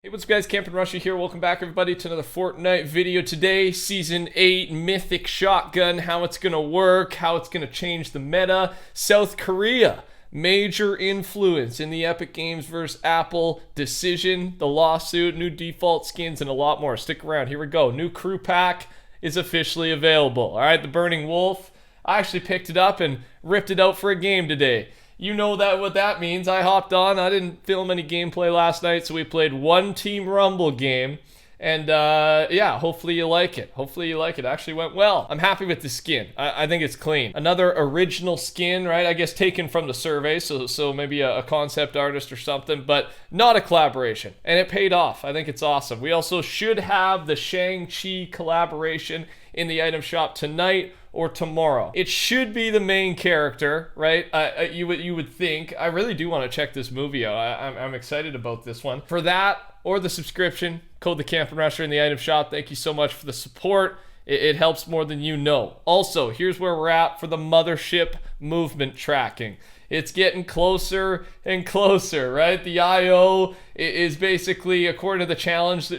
Hey, what's up guys, TheCampingRusher here. Welcome back everybody to another Fortnite video. Today, Season 8, Mythic Shotgun, how it's going to work, how it's going to change the meta. South Korea, major influence in the Epic Games vs. Apple decision, the lawsuit, new default skins, and a lot more. Stick around, here we go. New crew pack is officially available. Alright, the Burning Wolf. I actually picked it up and ripped it out for a game today. You know what that means. I hopped on. I didn't film any gameplay last night, so we played one Team Rumble game. And yeah, hopefully you like it. Hopefully you like it. Actually went well. I'm happy with the skin. I think it's clean. Another original skin, right? I guess taken from the survey, so maybe a concept artist or something, but not a collaboration. And it paid off. I think it's awesome. We also should have the Shang-Chi collaboration in the item shop tonight or tomorrow. It should be the main character, right? You would think. I really do want to check this movie out. I'm excited about this one. For that or the subscription, code TheCampingRusher in the item shop. Thank you so much for the support. It helps more than you know. Also, here's where we're at for the mothership movement tracking. It's getting closer and closer, right? The IO is basically, according to the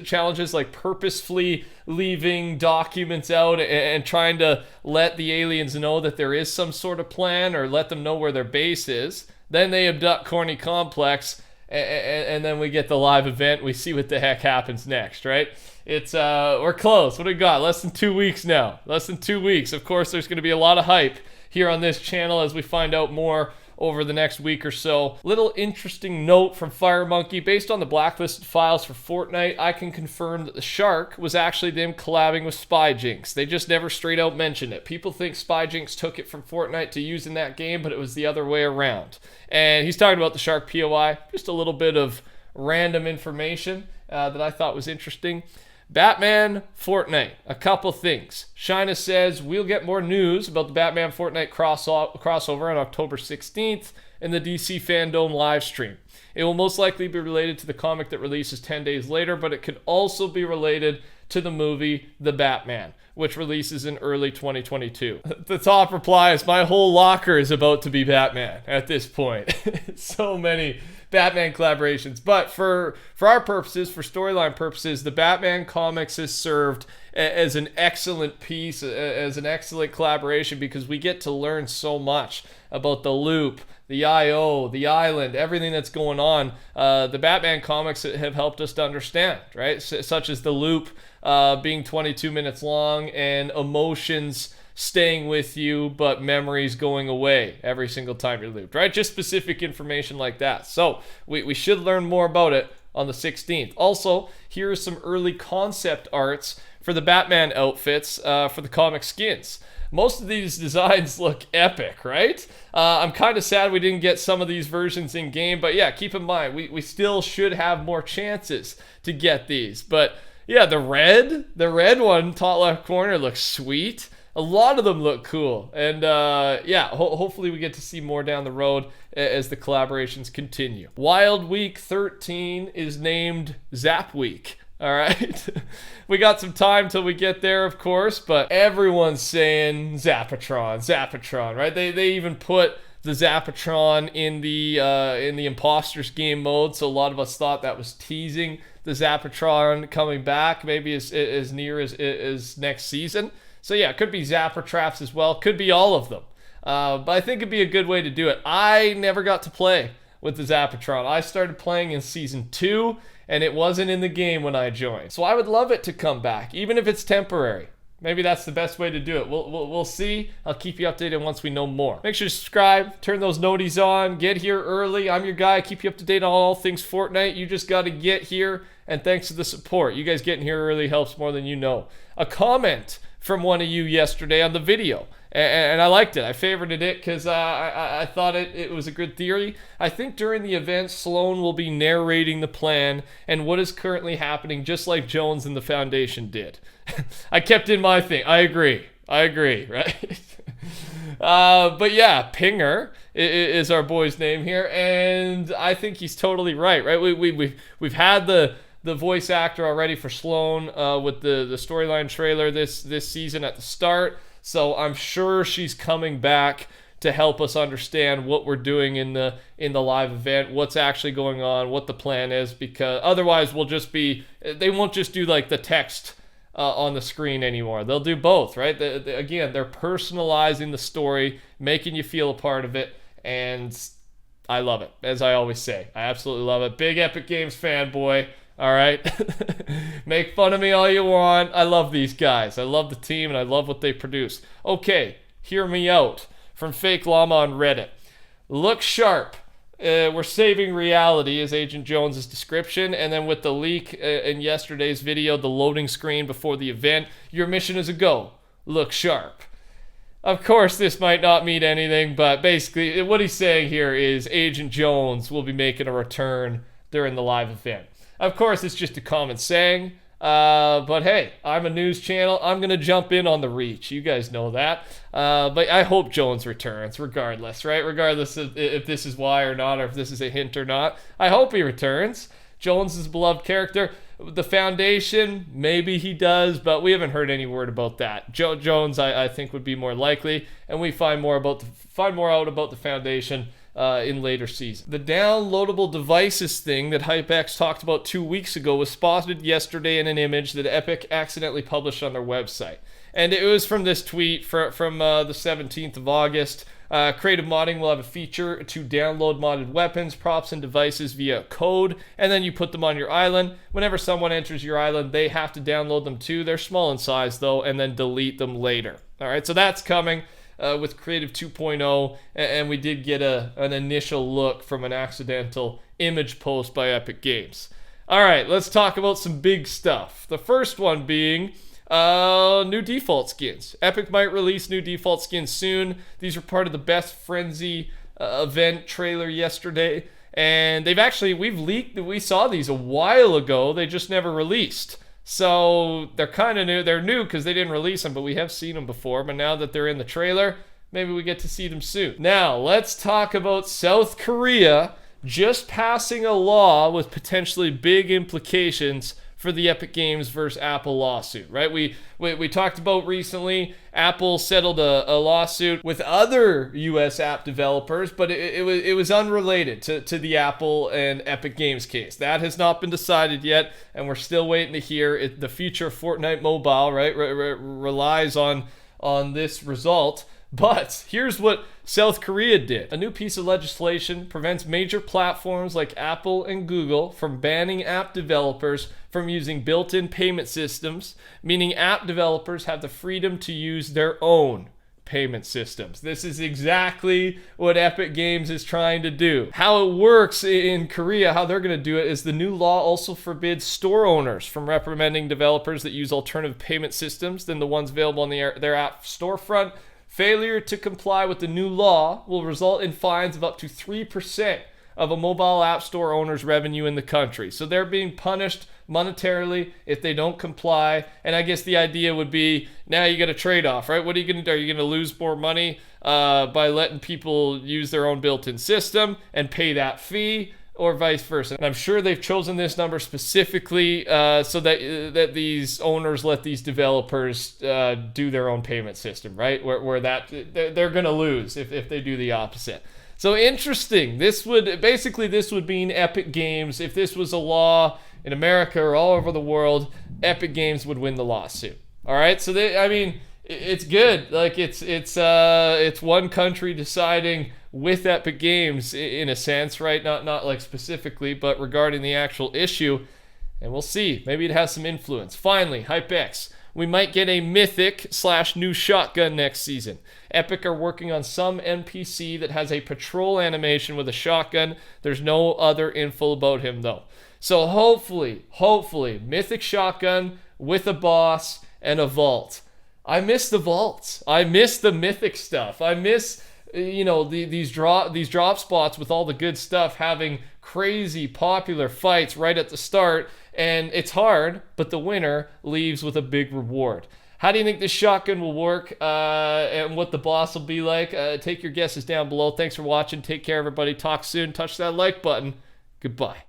challenges like purposefully leaving documents out and trying to let the aliens know that there is some sort of plan or let them know where their base is. Then they abduct Corny Complex, and then we get the live event. We see what the heck happens next, right? It's we're close. What do we got? Less than 2 weeks now. Less than 2 weeks. Of course, there's going to be a lot of hype here on this channel as we find out more over the next week or so. Little interesting note from FireMonkey. Based on the blacklisted files for Fortnite, I can confirm that the shark was actually them collabing with SpyJinx. They just never straight out mentioned it. People think SpyJinx took it from Fortnite to use in that game, but it was the other way around. And he's talking about the shark POI. Just a little bit of random information that I thought was interesting. Batman, Fortnite, a couple things. Shina says we'll get more news about the Batman Fortnite crossover on October 16th in the DC Fandom live stream. It will most likely be related to the comic that releases 10 days later, but it could also be related to the movie The Batman, which releases in early 2022. The top reply is my whole locker is about to be Batman at this point. So many Batman collaborations. But for our purposes, for storyline purposes, the Batman comics is served as an excellent piece, as an excellent collaboration, because we get to learn so much about the loop, the IO, the island, everything that's going on. The Batman comics have helped us to understand, right? Such as the loop being 22 minutes long and emotions staying with you, but memories going away every single time you're looped, right? Just specific information like that. So we should learn more about it on the 16th. Also, here are some early concept arts for the Batman outfits for the comic skins. Most of these designs look epic, right? I'm kind of sad we didn't get some of these versions in game, but yeah, keep in mind, we still should have more chances to get these. But yeah, the red one, top left corner, looks sweet. A lot of them look cool. And yeah, hopefully we get to see more down the road as the collaborations continue. Wild Week 13 is named Zap Week. All right. We got some time till we get there, of course, but everyone's saying Zappertron, right? They even put the Zappertron in the Imposters game mode, so a lot of us thought that was teasing the Zappertron coming back, maybe as near as next season. So yeah, it could be Zapper Traps as well. Could be all of them. But I think it'd be a good way to do it. I never got to play with the Zappertron. I started playing in Season 2, and it wasn't in the game when I joined. So I would love it to come back, even if it's temporary. Maybe that's the best way to do it. We'll see. I'll keep you updated once we know more. Make sure to subscribe, turn those noties on, get here early. I'm your guy. Keep you up to date on all things Fortnite. You just got to get here, and thanks for the support. You guys getting here early helps more than you know. A comment from one of you yesterday on the video, and I liked it. I favorited it because I thought it was a good theory. I think during the event, Sloan will be narrating the plan and what is currently happening, just like Jones and the Foundation did. I kept in my thing. I agree, right? But yeah, Pinger is our boy's name here, and I think he's totally right? We've had the voice actor already for Sloan with the storyline trailer this season at the start, so I'm sure she's coming back to help us understand what we're doing in the live event, what's actually going on, what the plan is, because otherwise they won't just do like the text on the screen anymore. They'll do both, right? Again, they're personalizing the story, making you feel a part of it, and I love it, as I always say. I absolutely love it. Big Epic Games fanboy. All right. Make fun of me all you want. I love these guys. I love the team, and I love what they produce. Okay, hear me out. From Fake Llama on Reddit. Look sharp. We're saving reality is Agent Jones's description. And then with the leak in yesterday's video, the loading screen before the event, your mission is a go. Look sharp. Of course, this might not mean anything, but basically what he's saying here is Agent Jones will be making a return during the live event. Of course, it's just a common saying, but hey, I'm a news channel. I'm going to jump in on the reach. You guys know that. But I hope Jones returns regardless, right? Regardless of if this is why or not, or if this is a hint or not. I hope he returns. Jones is a beloved character. The Foundation, maybe he does, but we haven't heard any word about that. Jones, I think, would be more likely, and we find more out about the Foundation in later seasons. The downloadable devices thing that HypeX talked about 2 weeks ago was spotted yesterday in an image that Epic accidentally published on their website. And it was from this tweet from the 17th of August. Creative Modding will have a feature to download modded weapons, props, and devices via code, and then you put them on your island. Whenever someone enters your island, they have to download them too. They're small in size, though, and then delete them later. All right, so that's coming with Creative 2.0, and we did get an initial look from an accidental image post by Epic Games. All right, let's talk about some big stuff. The first one being new default skins. Epic might release new default skins soon. These are part of the Best Frenzy event trailer yesterday, and we saw these a while ago. They just never released. So they're kind of new. They're new because they didn't release them, but we have seen them before. But now that they're in the trailer, maybe we get to see them soon. Now, let's talk about South Korea just passing a law with potentially big implications for the Epic Games versus Apple lawsuit, right? We talked about recently, Apple settled a lawsuit with other US app developers, but it was unrelated to the Apple and Epic Games case. That has not been decided yet, and we're still waiting to hear. The future of Fortnite Mobile, right, relies on this result. But here's what South Korea did. A new piece of legislation prevents major platforms like Apple and Google from banning app developers from using built-in payment systems, meaning app developers have the freedom to use their own payment systems. This is exactly what Epic Games is trying to do. How it works in Korea, how they're going to do it, is the new law also forbids store owners from reprimanding developers that use alternative payment systems than the ones available on their app storefront. Failure to comply with the new law will result in fines of up to 3% of a mobile app store owner's revenue in the country. So they're being punished monetarily if they don't comply. And I guess the idea would be, now you get a trade-off, right? What are you going to do? Are you going to lose more money by letting people use their own built-in system and pay that fee, or vice versa? And I'm sure they've chosen this number specifically so that these owners let these developers do their own payment system, right? Where they're going to lose if they do the opposite. So interesting. This would mean Epic Games, if this was a law in America or all over the world, Epic Games would win the lawsuit. All right, so it's good. Like it's one country deciding with Epic Games in a sense, right? Not like specifically, but regarding the actual issue, and we'll see. Maybe it has some influence. Finally, HypeX. We might get a Mythic/new shotgun next season. Epic are working on some NPC that has a patrol animation with a shotgun. There's no other info about him though. So hopefully, Mythic Shotgun with a boss and a vault. I miss the vaults. I miss the Mythic stuff. I miss, these drop spots with all the good stuff, having crazy popular fights right at the start. And it's hard, but the winner leaves with a big reward. How do you think this shotgun will work and what the boss will be like? Take your guesses down below. Thanks for watching. Take care, everybody. Talk soon. Touch that like button. Goodbye.